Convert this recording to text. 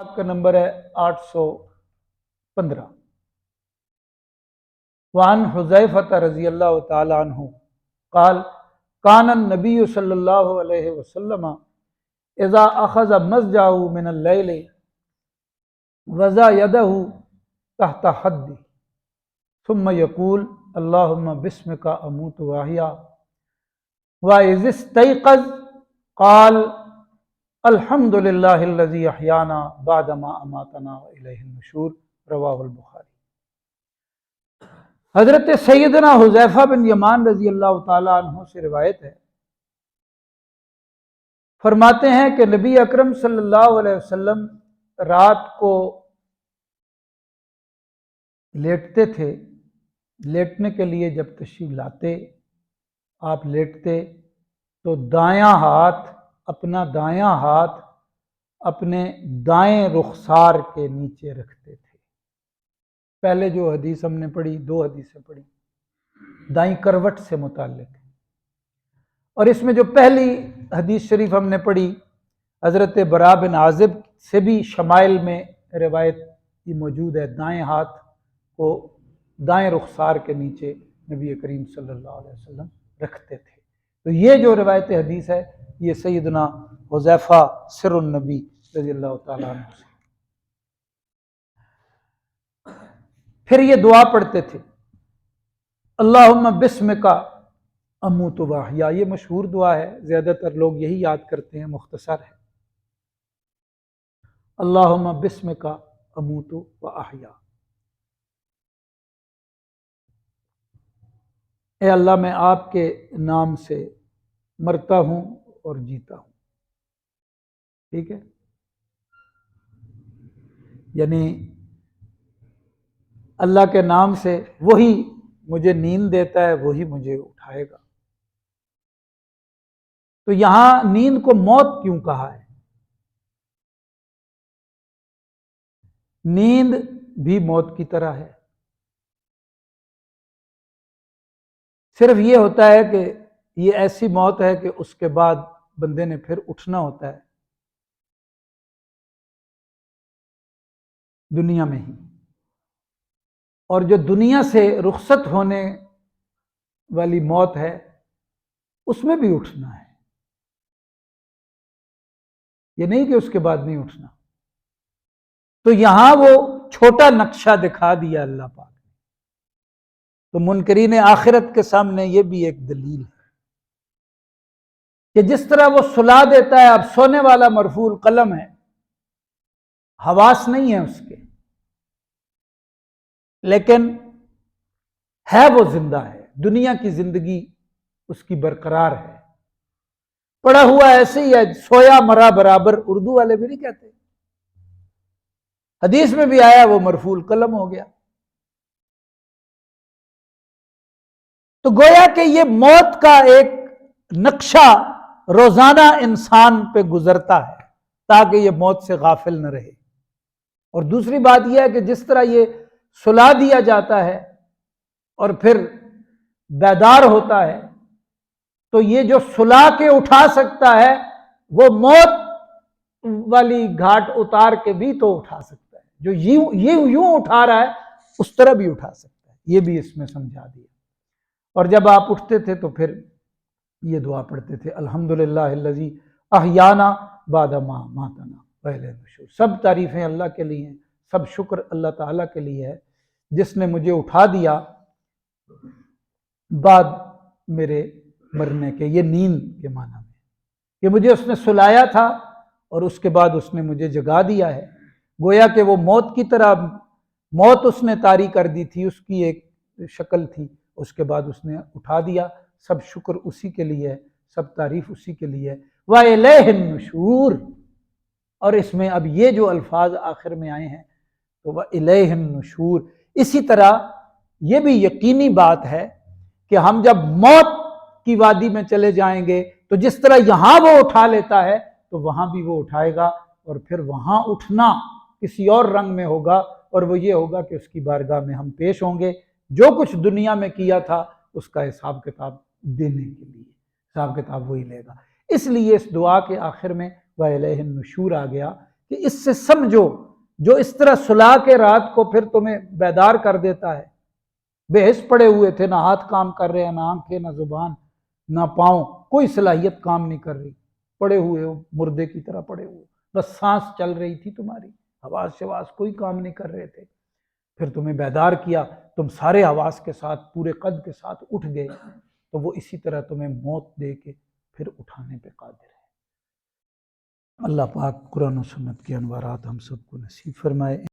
آپ کا نمبر ہے 815۔ وعن حذیفہ رضی اللہ تعالی عنہ قال کان النبی صلی اللہ علیہ وسلم اذا اخذ مضجعه من اللیل وضع یدہ تحت خدہ ثم یقول اللہم بسمک اموت واحیا واذا استیقظ قال الحمد للہ الذی احیانا بعد ما اماتنا والیہ النشور۔ رواہ البخاری۔ حضرت سیدنا حذیفہ بن یمان رضی اللہ تعالی عنہ سے روایت ہے، فرماتے ہیں کہ نبی اکرم صلی اللہ علیہ وسلم رات کو لیٹتے تھے۔ لیٹنے کے لیے جب تشریف لاتے، آپ لیٹتے تو اپنا دایاں ہاتھ اپنے دائیں رخسار کے نیچے رکھتے تھے۔ پہلے جو حدیث ہم نے پڑھی، 2 حدیثیں پڑھی دائیں کروٹ سے متعلق، اور اس میں جو پہلی حدیث شریف ہم نے پڑھی حضرت براء بن عازب سے بھی شمائل میں روایت یہ موجود ہے، دائیں ہاتھ کو دائیں رخسار کے نیچے نبی کریم صلی اللہ علیہ وسلم رکھتے تھے۔ تو یہ جو روایت حدیث ہے یہ سیدنا حذیفہ سر النبی رضی اللہ تعالیٰ عنہ سے۔ پھر یہ دعا پڑھتے تھے، اللہم بسمک اموت واحیا۔ یہ مشہور دعا ہے، زیادہ تر لوگ یہی یاد کرتے ہیں، مختصر ہے، اللہم بسمک اموت واحیا۔ اے اللہ، میں آپ کے نام سے مرتا ہوں اور جیتا ہوں۔ ٹھیک ہے، یعنی اللہ کے نام سے وہی مجھے نیند دیتا ہے، وہی مجھے اٹھائے گا۔ تو یہاں نیند کو موت کیوں کہا ہے؟ نیند بھی موت کی طرح ہے، صرف یہ ہوتا ہے کہ یہ ایسی موت ہے کہ اس کے بعد بندے نے پھر اٹھنا ہوتا ہے دنیا میں ہی، اور جو دنیا سے رخصت ہونے والی موت ہے اس میں بھی اٹھنا ہے، یہ نہیں کہ اس کے بعد نہیں اٹھنا۔ تو یہاں وہ چھوٹا نقشہ دکھا دیا اللہ پاک نے۔ تو منکرین آخرت کے سامنے یہ بھی ایک دلیل ہے کہ جس طرح وہ سلا دیتا ہے، اب سونے والا مرفوع القلم ہے، حواس نہیں ہے اس کے، لیکن ہے وہ زندہ ہے، دنیا کی زندگی اس کی برقرار ہے، پڑا ہوا ایسے ہی ہے، سویا مرا برابر اردو والے بھی نہیں کہتے، حدیث میں بھی آیا وہ مرفوع القلم ہو گیا۔ تو گویا کہ یہ موت کا ایک نقشہ روزانہ انسان پہ گزرتا ہے تاکہ یہ موت سے غافل نہ رہے۔ اور دوسری بات یہ ہے کہ جس طرح یہ سلا دیا جاتا ہے اور پھر بیدار ہوتا ہے، تو یہ جو سلا کے اٹھا سکتا ہے وہ موت والی گھاٹ اتار کے بھی تو اٹھا سکتا ہے، جو یوں اٹھا رہا ہے اس طرح بھی اٹھا سکتا ہے، یہ بھی اس میں سمجھا دیا۔ اور جب آپ اٹھتے تھے تو پھر یہ دعا پڑھتے تھے، الحمدللہ الذی احیانا بعد ما اماتنا والیہ النشور۔ سب تعریفیں اللہ کے لیے ہیں، سب شکر اللہ تعالیٰ کے لیے ہے جس نے مجھے اٹھا دیا بعد میرے مرنے کے، یہ نیند کے معنی میں کہ مجھے اس نے سلایا تھا اور اس کے بعد اس نے مجھے جگا دیا ہے، گویا کہ وہ موت کی طرح، موت اس نے طاری کر دی تھی، اس کی ایک شکل تھی، اس کے بعد اس نے اٹھا دیا۔ سب شکر اسی کے لیے ہے، سب تعریف اسی کے لیے ہے، وَإِلَيْهِ النُّشُورُ۔ اور اس میں اب یہ جو الفاظ آخر میں آئے ہیں تو وَإِلَيْهِ النُّشُورُ، اسی طرح یہ بھی یقینی بات ہے کہ ہم جب موت کی وادی میں چلے جائیں گے تو جس طرح یہاں وہ اٹھا لیتا ہے تو وہاں بھی وہ اٹھائے گا، اور پھر وہاں اٹھنا کسی اور رنگ میں ہوگا، اور وہ یہ ہوگا کہ اس کی بارگاہ میں ہم پیش ہوں گے، جو کچھ دنیا میں کیا تھا اس کا حساب کتاب دینے کے لیے، حساب کتاب وہی لے گا۔ اس لیے اس دعا کے آخر میں وَإِلَيْهِ النُّشُورُ آ گیا کہ اس سے سمجھو جو اس طرح سلا کے رات کو پھر تمہیں بیدار کر دیتا ہے، بے حس پڑے ہوئے تھے، نہ ہاتھ کام کر رہے ہیں، نہ آنکھیں، نہ زبان، نہ پاؤں، کوئی صلاحیت کام نہیں کر رہی، پڑے ہوئے ہو مردے کی طرح پڑے ہوئے، بس سانس چل رہی تھی تمہاری، حواس شواس کوئی کام نہیں کر رہے تھے، پھر تمہیں بیدار کیا، تم سارے حواس کے ساتھ پورے قد کے ساتھ اٹھ گئے، تو وہ اسی طرح تمہیں موت دے کے پھر اٹھانے پہ قادر ہے۔ اللہ پاک قرآن و سنت کے انوارات ہم سب کو نصیب فرمائے۔